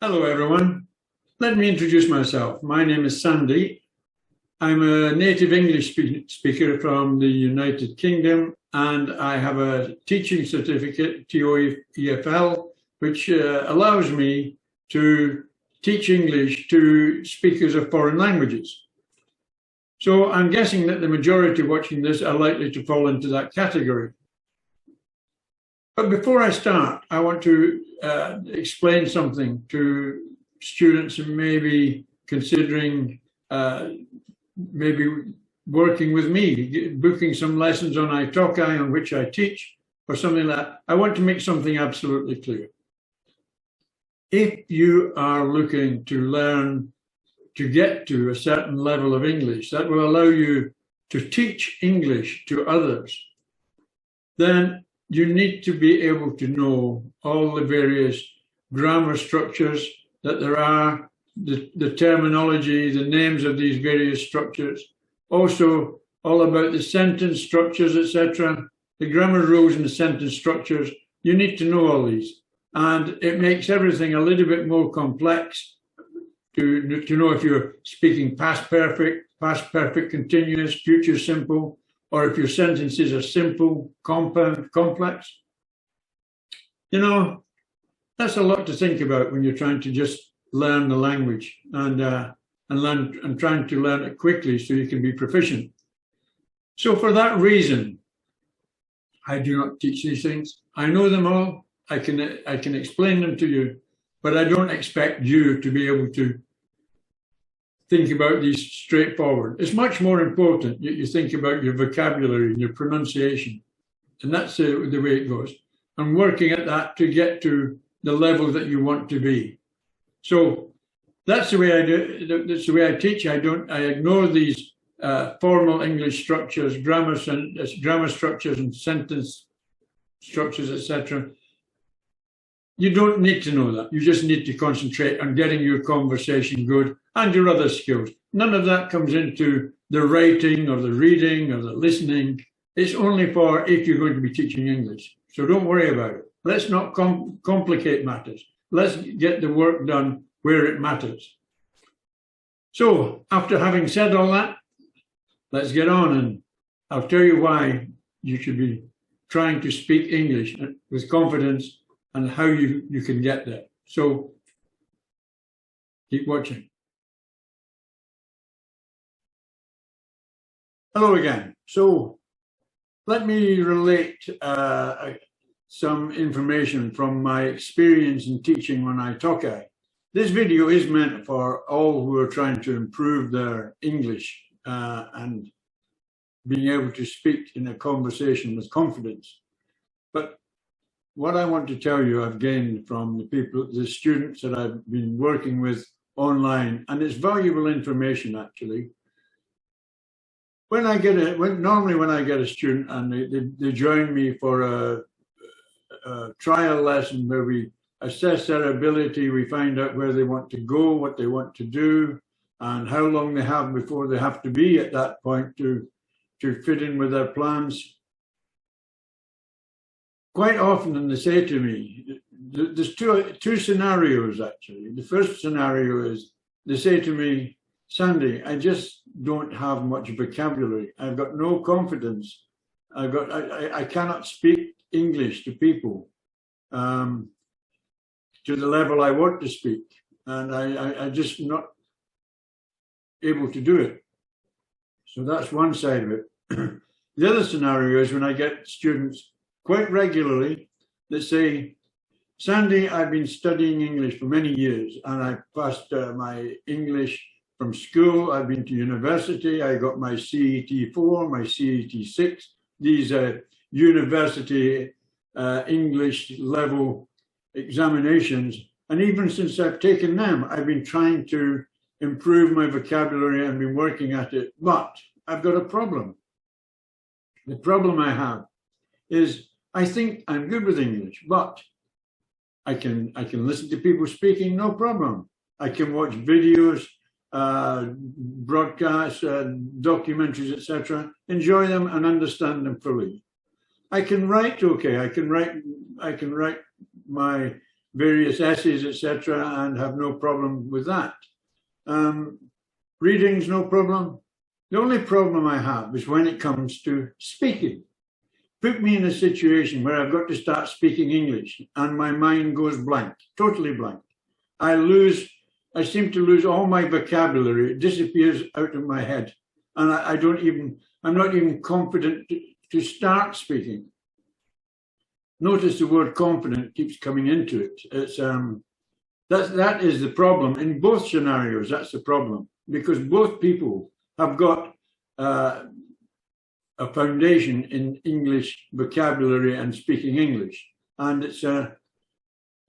Hello, everyone. Let me introduce myself. My name is Sandy. I'm a native English speaker from the United Kingdom, and I have a teaching certificate, TOEFL, which allows me to teach English to speakers of foreign languages. So I'm guessing that the majority watching this are likely to fall into that category. But before I start, I want to explain something to students who may be considering maybe working with me, booking some lessons on Italki on which I teach or something like that. I want to make something absolutely clear. If you are looking to learn to get to a certain level of English that will allow you to teach English to others, then you need to be able to know all the various grammar structures that there are, the terminology, the names of these various structures, also all about the sentence structures, etc., the grammar rules and the sentence structures. You need to know all these. And it makes everything a little bit more complex to know if you're speaking past perfect continuous, future simple, or if your sentences are simple, compound, complex. You know, that's a lot to think about when you're trying to just learn the language and trying to learn it quickly so you can be proficient. So for that reason, I do not teach these things. I know them all. I can explain them to you, but I don't expect you to be able to think about these straightforward. It's much more important that you think about your vocabulary and your pronunciation. And that's the way it goes. I'm working at that to get to the level that you want to be. So that's the way I do. That's the way I teach. I ignore these formal English structures, grammar structures and sentence structures, etc. You don't need to know that. You just need to concentrate on getting your conversation good and your other skills. None of that comes into the writing or the reading or the listening. It's only for if you're going to be teaching English. So don't worry about it. Let's not complicate matters. Let's get the work done where it matters. So after having said all that, let's get on, and I'll tell you why you should be trying to speak English with confidence and how you can get there. So keep watching. Hello again. So let me relate some information from my experience in teaching on Italki. This video is meant for all who are trying to improve their English and being able to speak in a conversation with confidence. But what I want to tell you, I've gained from the students that I've been working with online, and it's valuable information actually. Normally when I get a student and they join me for a trial lesson where we assess their ability, we find out where they want to go, what they want to do, and how long they have before they have to be at that point to fit in with their plans. Quite often, and they say to me, there's two scenarios actually. The first scenario is they say to me, Sandy, I just don't have much vocabulary. I've got no confidence. I cannot speak English to people to the level I want to speak, and I'm just not able to do it. So that's one side of it. The other scenario is when I get students quite regularly that say, Sandy, I've been studying English for many years, and I passed my English from school. I've been to university. I got my CET4, my CET6. These are university English level examinations. And even since I've taken them, I've been trying to improve my vocabulary and been working at it. But I've got a problem. The problem I have is I think I'm good with English, but I can listen to people speaking, no problem. I can watch videos, broadcasts, documentaries, etc., enjoy them and understand them fully. I can write okay. I can write my various essays, etc., and have no problem with that. Reading's no problem. The only problem I have is when it comes to speaking. Put me in a situation where I've got to start speaking English and my mind goes blank, totally blank. I seem to lose all my vocabulary. It disappears out of my head. And I'm not even confident to start speaking. Notice the word confident keeps coming into it. It's, that is the problem. In both scenarios, that's the problem. Because both people have got a foundation in English vocabulary and speaking English. And it's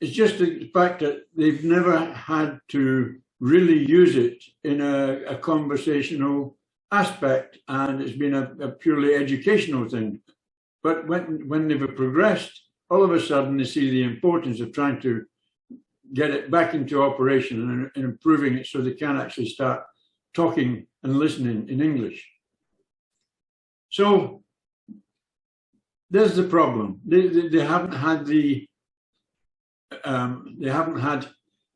just the fact that they've never had to really use it in a conversational aspect, and it's been a purely educational thing. But when they've progressed, all of a sudden they see the importance of trying to get it back into operation and improving it so they can actually start talking and listening in English. So there's the problem. They haven't had the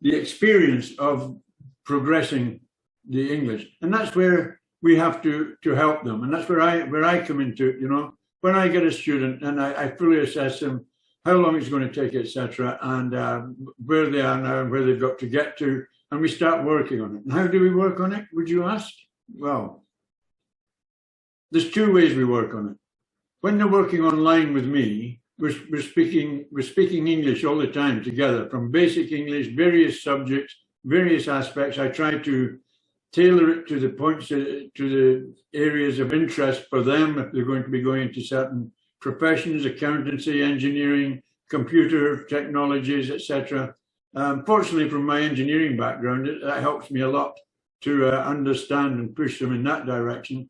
experience of progressing the English, and that's where we have to help them, and that's where I come into it. You know, when I get a student and I fully assess them, how long it's going to take, etc., and where they are now and where they've got to get to, and we start working on it. And how do we work on it, would you ask? Well, there's two ways we work on it. When they're working online with me, we're speaking English all the time together, from basic English, various subjects, various aspects. I try to tailor it to the points, to the areas of interest for them if they're going to be going into certain professions, accountancy, engineering, computer technologies, etc. Fortunately, from my engineering background, that helps me a lot to understand and push them in that direction.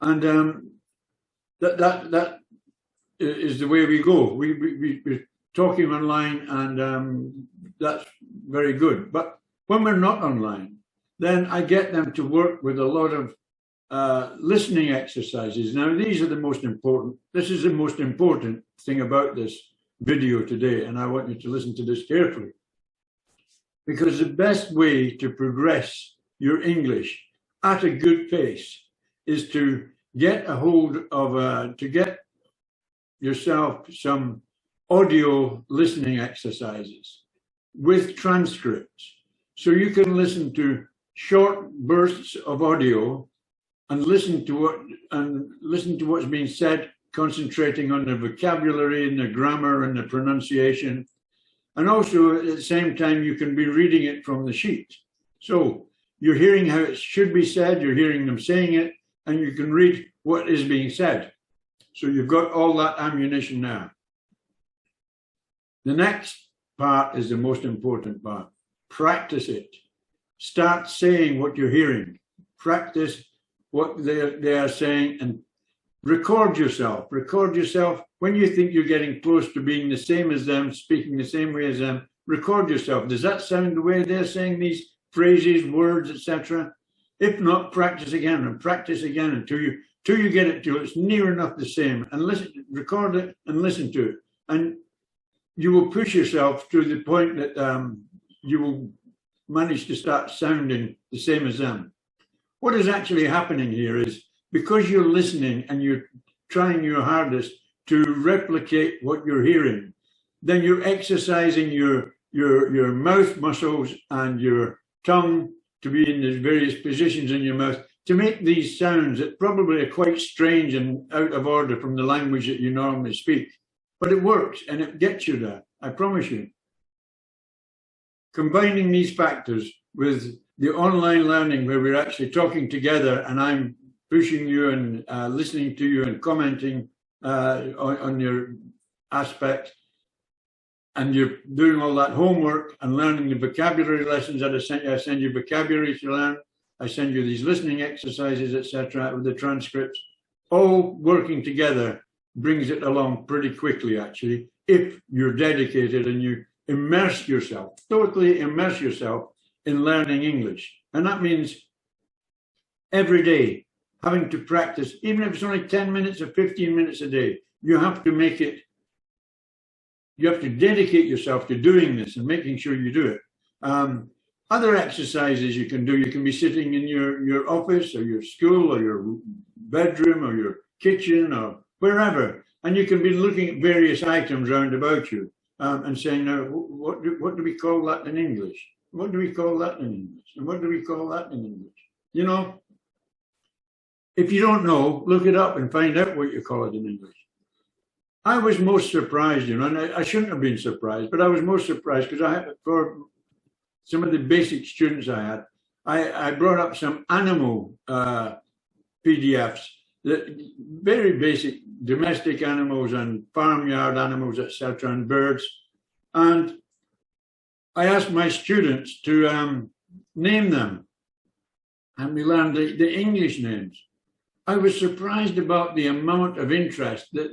And that is the way we go. We're talking online, and that's very good. But when we're not online, then I get them to work with a lot of listening exercises. Now, these are the most important. This is the most important thing about this video today, and I want you to listen to this carefully. Because the best way to progress your English at a good pace is to get a hold of, to get yourself some audio listening exercises with transcripts. So you can listen to short bursts of audio and listen to what's being said, concentrating on the vocabulary and the grammar and the pronunciation. And also at the same time, you can be reading it from the sheet. So you're hearing how it should be said, you're hearing them saying it, and you can read what is being said. So you've got all that ammunition now. The next part is the most important part. Practice it. Start saying what you're hearing. Practice what they are saying, and record yourself. Record yourself when you think you're getting close to being the same as them, speaking the same way as them. Record yourself. Does that sound the way they're saying these phrases, words, etc.? If not, practice again until you get it to it's near enough the same, and listen, record it and listen to it, and you will push yourself to the point that you will manage to start sounding the same as them. What is actually happening here is, because you're listening and you're trying your hardest to replicate what you're hearing, then you're exercising your mouth muscles and your tongue to be in the various positions in your mouth to make these sounds that probably are quite strange and out of order from the language that you normally speak. But it works, and it gets you there, I promise you. Combining these factors with the online learning, where we're actually talking together and I'm pushing you and listening to you and commenting on your aspect, and you're doing all that homework and learning the vocabulary lessons that I send you vocabulary to learn, I send you these listening exercises, etc., with the transcripts, all working together brings it along pretty quickly, actually, if you're dedicated and you immerse yourself, totally immerse yourself in learning English. And that means every day having to practice, even if it's only 10 minutes or 15 minutes a day, you have to make it you have to dedicate yourself to doing this and making sure you do it. Other exercises you can do, you can be sitting in your office or your school or your bedroom or your kitchen or wherever, and you can be looking at various items round about you and saying, now, what do we call that in English? What do we call that in English? And what do we call that in English? You know, if you don't know, look it up and find out what you call it in English. I was most surprised, you know, and I shouldn't have been surprised, but I was most surprised because I had, for some of the basic students I brought up some animal PDFs, very basic domestic animals and farmyard animals, etc., and birds. And I asked my students to name them, and we learned the English names. I was surprised about the amount of interest that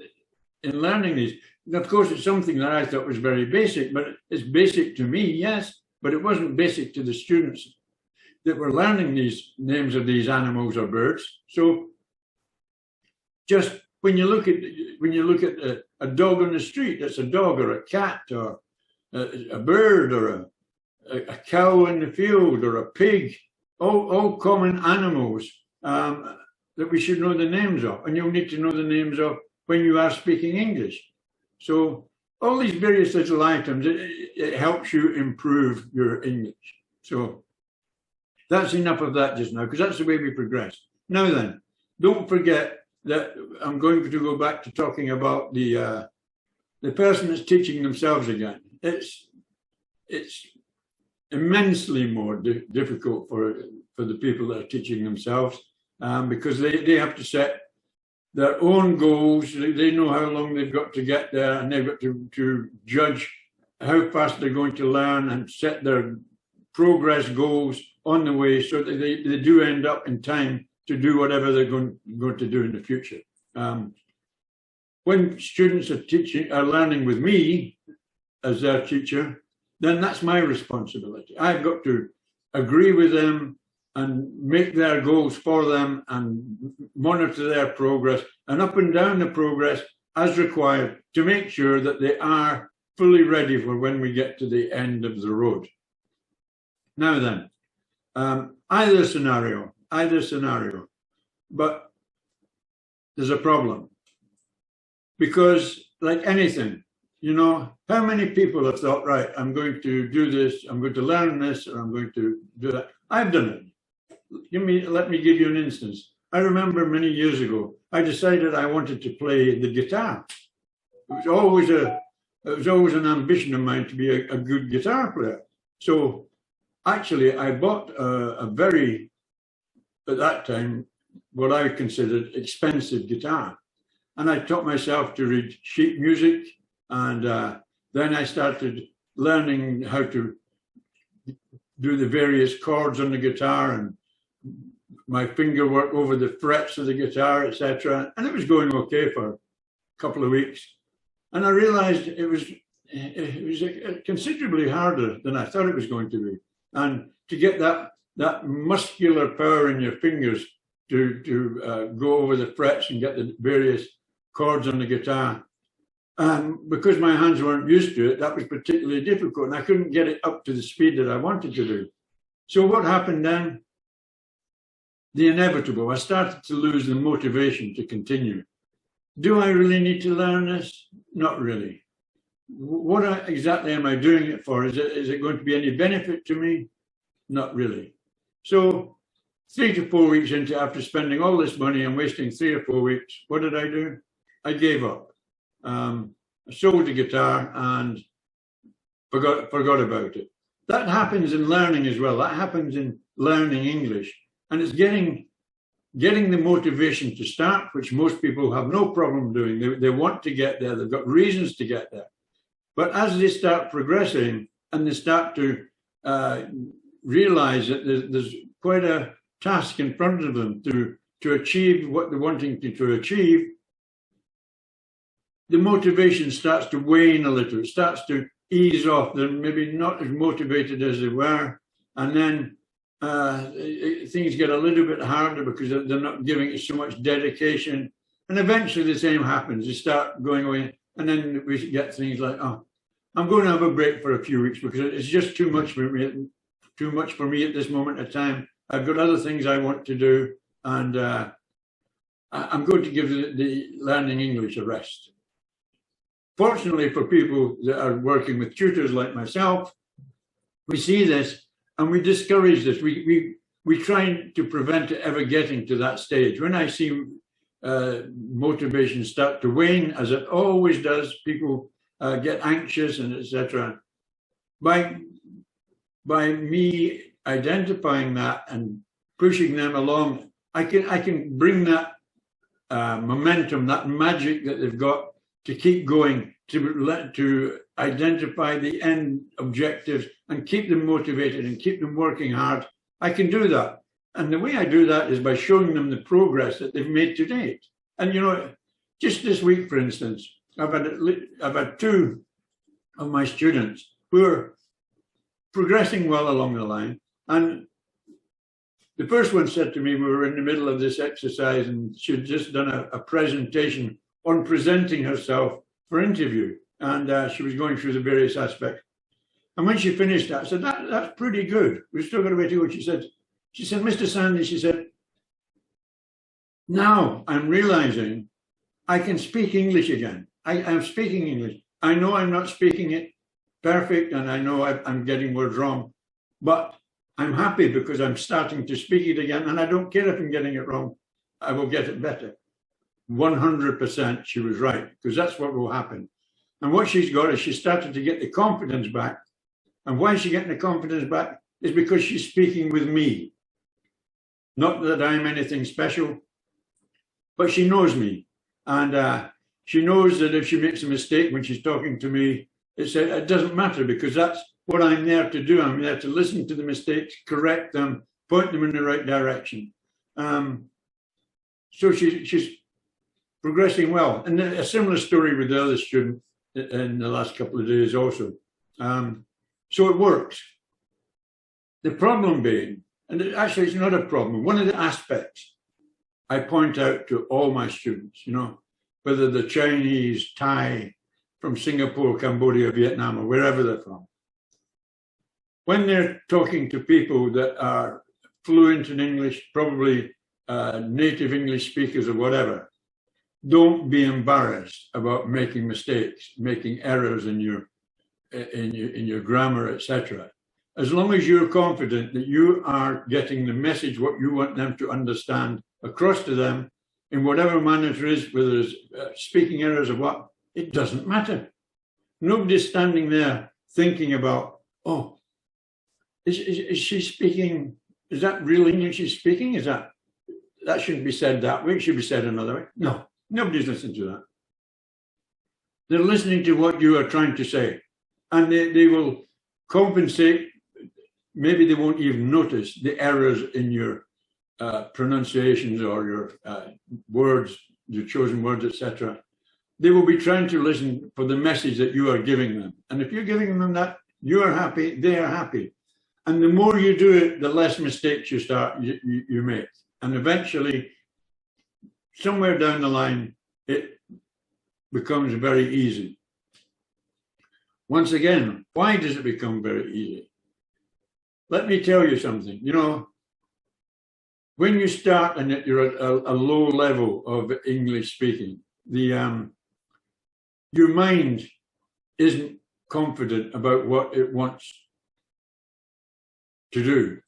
in learning these. And of course, it's something that I thought was very basic, but it's basic to me, yes, but it wasn't basic to the students that were learning these names of these animals or birds. So just when you look at a dog on the street, that's a dog or a cat or a bird or a cow in the field or a pig, all common animals that we should know the names of, and you'll need to know the names of when you are speaking English. So all these various little items, it helps you improve your English. So that's enough of that just now, because that's the way we progress. Now then, don't forget that I'm going to go back to talking about the person that's teaching themselves again. It's immensely more difficult for the people that are teaching themselves because they have to set their own goals. They know how long they've got to get there, and they've got to judge how fast they're going to learn and set their progress goals on the way so that they do end up in time to do whatever they're going to do in the future. When students are learning with me as their teacher, then that's my responsibility. I've got to agree with them and make their goals for them and monitor their progress and up and down the progress as required to make sure that they are fully ready for when we get to the end of the road. Now then, either scenario, but there's a problem. Because like anything, you know, how many people have thought, right, I'm going to do this, I'm going to learn this, or I'm going to do that. I've done it. Let me give you an instance. I remember many years ago, I decided I wanted to play the guitar. It was always an ambition of mine to be a good guitar player. So actually, I bought a very, at that time, what I considered expensive guitar. And I taught myself to read sheet music. And then I started learning how to do the various chords on the guitar and my finger work over the frets of the guitar, etc. And it was going okay for a couple of weeks. And I realized it was considerably harder than I thought it was going to be. And to get that muscular power in your fingers to go over the frets and get the various chords on the guitar, because my hands weren't used to it, that was particularly difficult, and I couldn't get it up to the speed that I wanted to do. So what happened then? The inevitable. I started to lose the motivation to continue. Do I really need to learn this? Not really. What exactly am I doing it for? Is it going to be any benefit to me? Not really. So 3 to 4 weeks into, after spending all this money and wasting 3 or 4 weeks, what did I do? I gave up. I sold the guitar and forgot about it. That happens in learning as well. That happens in learning English. And it's getting the motivation to start, which most people have no problem doing. They want to get there. They've got reasons to get there. But as they start progressing and they start to realize that there's quite a task in front of them to achieve what they're wanting to achieve, the motivation starts to wane a little. It starts to ease off. They're maybe not as motivated as they were. And then things get a little bit harder because they're not giving it so much dedication. And eventually the same happens. They start going away. And then we get things like, oh, I'm going to have a break for a few weeks because it's just too much for me at this moment in time. I've got other things I want to do, and I'm going to give the learning English a rest. Fortunately for people that are working with tutors like myself, we see this and we discourage this. We try to prevent it ever getting to that stage. When I see motivation start to wane, as it always does, people get anxious and etc. By me identifying that and pushing them along, I can bring that momentum, that magic that they've got to keep going, to identify the end objectives and keep them motivated and keep them working hard. I can do that. And the way I do that is by showing them the progress that they've made to date. And, you know, just this week, for instance, I've had two of my students who are progressing well along the line. And the first one said to me, we were in the middle of this exercise and she'd just done a presentation on presenting herself for interview. And she was going through the various aspects. And when she finished that, I said, that's pretty good. We've still got a way to go. She said, Mr. Sandy, she said, now I'm realizing I can speak English again. I'm speaking English. I know I'm not speaking it perfect and I know I'm getting words wrong, but I'm happy because I'm starting to speak it again and I don't care if I'm getting it wrong. I will get it better. 100% she was right, because that's what will happen. And what she's got is she started to get the confidence back. And why is she getting the confidence back? Is because she's speaking with me. Not that I'm anything special, but she knows me. And she knows that if she makes a mistake when she's talking to me, it doesn't matter, because that's what I'm there to do. I'm there to listen to the mistakes, correct them, point them in the right direction. So she's progressing well. And a similar story with the other student in the last couple of days also. So it works. The problem being, and actually it's not a problem, one of the aspects I point out to all my students, you know, whether they're Chinese, Thai, from Singapore, Cambodia, Vietnam, or wherever they're from, when they're talking to people that are fluent in English, probably native English speakers or whatever, don't be embarrassed about making mistakes, making errors in your grammar, etc. As long as you're confident that you are getting the message, what you want them to understand, across to them in whatever manner it is, whether it's speaking errors or what, it doesn't matter. Nobody's standing there thinking about, oh, is she speaking, is that real English she's speaking? Is that shouldn't be said that way, it should be said another way. No, nobody's listening to that. They're listening to what you are trying to say, and they will compensate. Maybe they won't even notice the errors in your pronunciations or your words, your chosen words, etc. They will be trying to listen for the message that you are giving them. And if you're giving them that, you are happy, they are happy. And the more you do it, the less mistakes you make. And eventually, somewhere down the line, it becomes very easy. Once again, why does it become very easy? Let me tell you something. You know, when you start and you're at a low level of English speaking, your mind isn't confident about what it wants to do.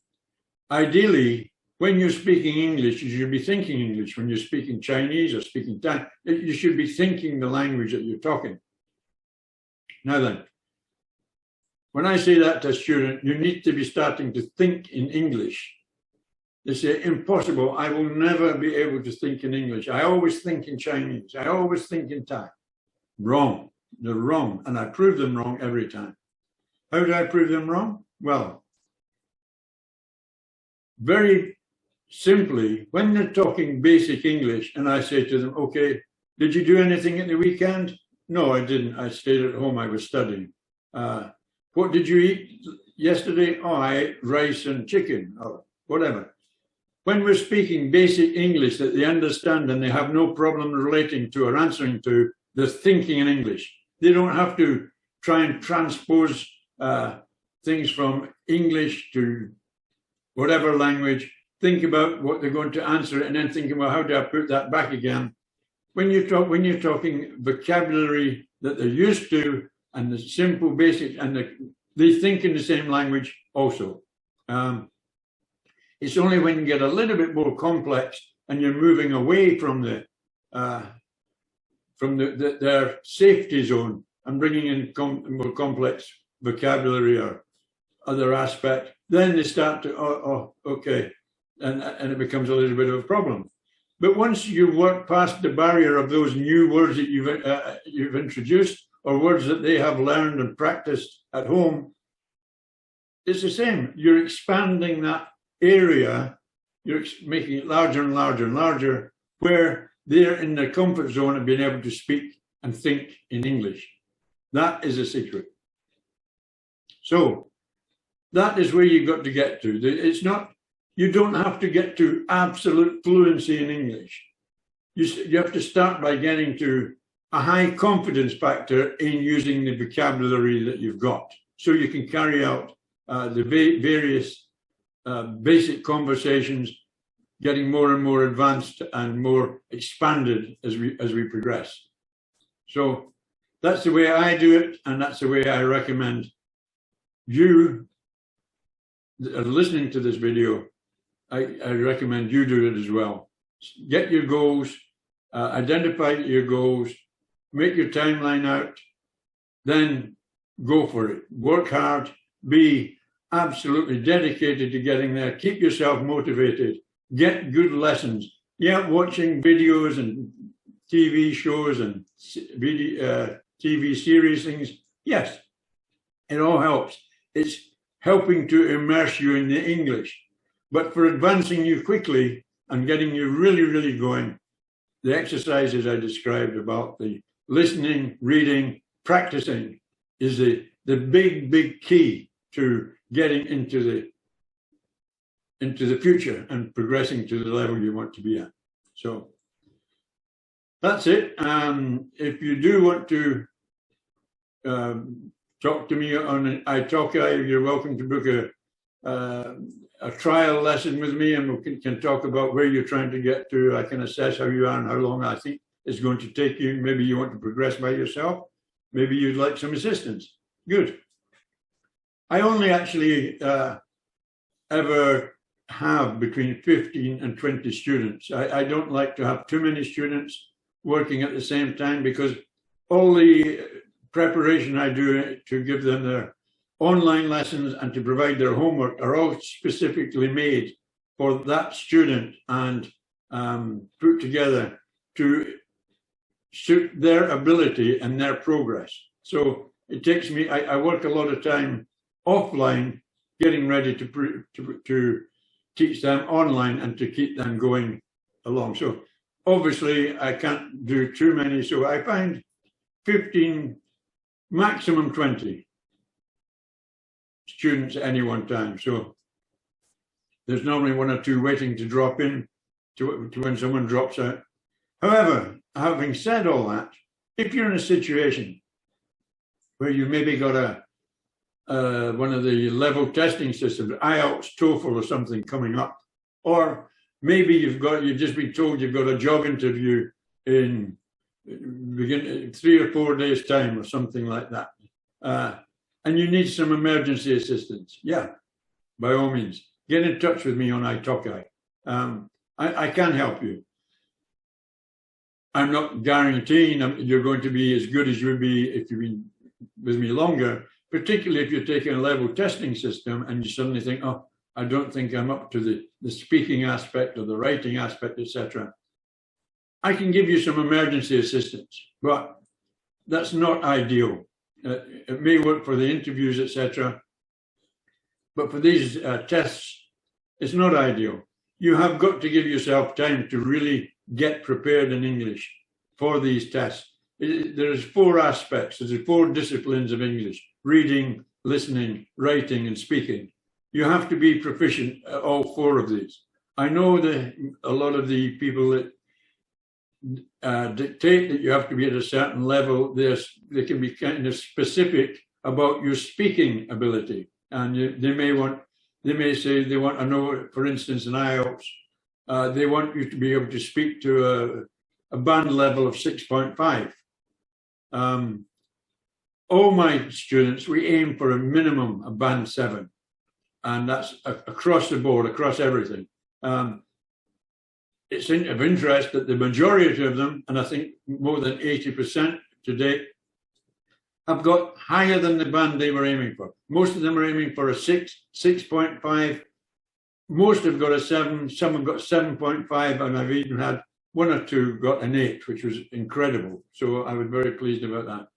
Ideally, when you're speaking English, you should be thinking English. When you're speaking Chinese or speaking Thai, you should be thinking the language that you're talking. Now then, when I say that to a student, you need to be starting to think in English. They say, impossible, I will never be able to think in English. I always think in Chinese. I always think in Thai. Wrong. They're wrong. And I prove them wrong every time. How do I prove them wrong? Well, very simply, when they're talking basic English and I say to them, okay, did you do anything at the weekend? No, I didn't. I stayed at home. I was studying. What did you eat yesterday? Oh, I ate rice and chicken or whatever. When we're speaking basic English that they understand and they have no problem relating to or answering to, they're thinking in English. They don't have to try and transpose things from English to whatever language, think about what they're going to answer, and then think about how do I put that back again. When you're talking vocabulary that they're used to and the simple basic, and they think in the same language also. It's only when you get a little bit more complex and you're moving away from their safety zone and bringing in more complex vocabulary or other aspect, then they start to, okay, and it becomes a little bit of a problem. But once you work past the barrier of those new words that you've introduced, or words that they have learned and practiced at home, it's the same. You're expanding that area, you're making it larger and larger and larger, where they're in their comfort zone of being able to speak and think in English. That is a secret. So that is where you've got to get to. It's not, you don't have to get to absolute fluency in English. You have to start by getting to a high confidence factor in using the vocabulary that you've got, so you can carry out the various basic conversations, getting more and more advanced and more expanded as we progress. So that's the way I do it, and that's the way I recommend you that are listening to this video. I recommend you do it as well. Get your goals, identify your goals, make your timeline out, then go for it. Work hard, be absolutely dedicated to getting there. Keep yourself motivated. Get good lessons. Yeah, watching videos and TV shows and TV series things, yes, it all helps. It's helping to immerse you in the English. But for advancing you quickly and getting you really, really going, the exercises I described about the listening, reading, practicing is the big, big key to getting into the future and progressing to the level you want to be at. So that's it. If you do want to talk to me on iTalki, you're welcome to book a trial lesson with me, and we can talk about where you're trying to get to. I can assess how you are and how long I think it's going to take you. Maybe you want to progress by yourself. Maybe you'd like some assistance. Good. I only actually ever have between 15 and 20 students. I don't like to have too many students working at the same time, because all the preparation I do to give them their online lessons and to provide their homework are all specifically made for that student and put together to suit their ability and their progress. So it takes me, I work a lot of time offline getting ready to teach them online and to keep them going along. So obviously I can't do too many, so I find 15, maximum 20 students at any one time. So there's normally one or two waiting to drop in to when someone drops out. However, having said all that, if you're in a situation where you maybe got one of the level testing systems, IELTS, TOEFL or something coming up, or maybe you've just been told you've got a job interview in 3 or 4 days time or something like that, and you need some emergency assistance, yeah, by all means, get in touch with me on iTalki. I can help you. I'm not guaranteeing you're going to be as good as you would be if you've been with me longer, particularly if you're taking a level testing system and you suddenly think, oh, I don't think I'm up to the speaking aspect or the writing aspect, etc. I can give you some emergency assistance, but that's not ideal. It may work for the interviews, etc. But for these tests, it's not ideal. You have got to give yourself time to really get prepared in English for these tests. There's 4 aspects. There's 4 disciplines of English: reading, listening, writing, and speaking. You have to be proficient at all 4 of these. I know that a lot of the people that dictate that you have to be at a certain level. They can be kind of specific about your speaking ability, and they may say they want to know, for instance, in IELTS, they want you to be able to speak to a band level of 6.5. All my students, we aim for a minimum of band 7, and that's across the board, across everything. It's of interest that the majority of them, and I think more than 80% to date, have got higher than the band they were aiming for. Most of them are aiming for a 6.5. Most have got a 7, some have got 7.5, and I've even had 1 or 2 got an 8, which was incredible. So I was very pleased about that.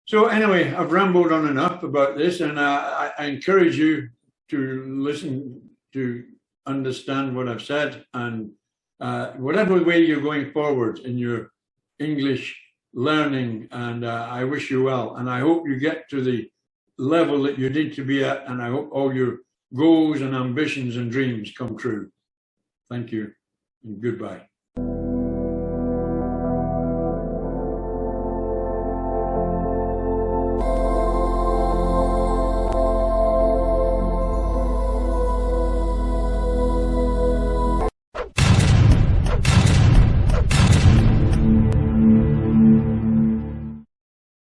So anyway, I've rambled on enough about this, and I encourage you to listen, to understand what I've said, and whatever way you're going forward in your English learning, and I wish you well, and I hope you get to the level that you need to be at, and I hope all your goals and ambitions and dreams come true. Thank you, and goodbye.